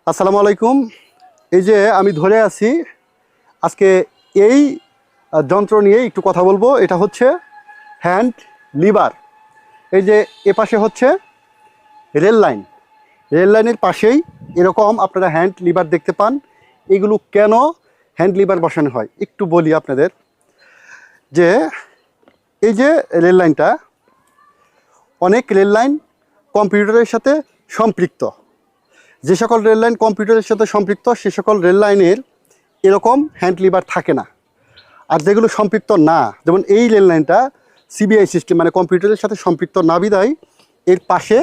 আসসালামু আলাইকুম। এই যে আমি ধরে আছি আজকে এই যন্ত্র নিয়ে একটু কথা বলবো। এটা হচ্ছে হ্যান্ড লিভার। এই যে এপাশে হচ্ছে রেল লাইন, রেল লাইনের পাশেই এরকম আপনারা হ্যান্ড লিভার দেখতে পান। এগুলো কেন হ্যান্ড লিভার বসানো হয় একটু বলি আপনাদের। যে এই যে রেল লাইনটা, অনেক রেল লাইন কম্পিউটারের সাথে সম্পৃক্ত। যে সকল রেল লাইন কম্পিউটারের সাথে সম্পৃক্ত সে সকল রেল লাইনের এরকম হ্যান্ড লিভার থাকে না। আর যেগুলো সম্পৃক্ত না, যেমন এই রেল লাইনটা সিবিআই সিস্টেম মানে কম্পিউটারের সাথে সম্পৃক্ত না বিধায় এর পাশে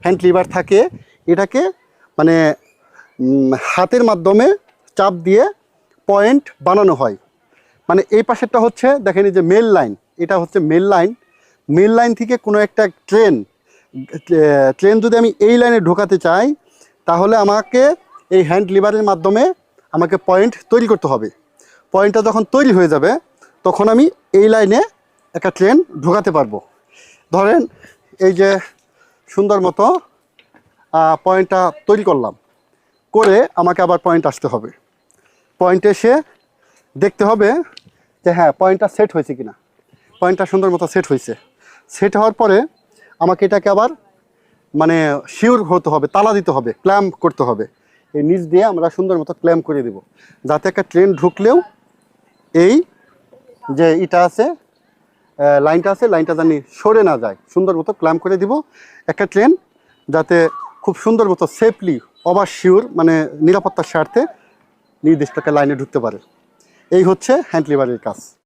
হ্যান্ড লিভার থাকে। এটাকে মানে হাতের মাধ্যমে চাপ দিয়ে পয়েন্ট বানানো হয়। মানে এই পাশেরটা হচ্ছে দেখেন এই যে মেল লাইন, এটা হচ্ছে মেল লাইন। মেল লাইন থেকে কোনো একটা ট্রেন যদি আমি এই লাইনে ঢোকাতে চাই তাহলে আমাকে এই হ্যান্ড লিভারের মাধ্যমে আমাকে পয়েন্ট তৈরি করতে হবে। পয়েন্টটা যখন তৈরি হয়ে যাবে তখন আমি এই লাইনে একটা ট্রেন ঢোকাতে পারবো। ধরেন এই যে সুন্দর মতো পয়েন্টটা তৈরি করলাম, করে আমাকে আবার পয়েন্ট আসতে হবে। পয়েন্টে এসে দেখতে হবে যে হ্যাঁ পয়েন্টটা সেট হয়েছে কিনা। পয়েন্টটা সুন্দর মতো সেট হয়েছে। সেট হওয়ার পরে আমাকে এটাকে আবার মানে শিওর হতে হবে, তালা দিতে হবে, ক্ল্যাম্প করতে হবে। এই নিচ দিয়ে আমরা সুন্দর মতো ক্ল্যাম্প করে দেব, যাতে একটা ট্রেন ঢুকলেও এই যে এটা আছে লাইনটা আছে, লাইনটা জানি সরে না যায়। সুন্দর মতো ক্ল্যাম্প করে দিব একটা ট্রেন যাতে খুব সুন্দর মতো সেফলি ওভার শিওর মানে নিরাপত্তার স্বার্থে নির্দিষ্ট একটা লাইনে ঢুকতে পারে। এই হচ্ছে হ্যান্ড লিভারের কাজ।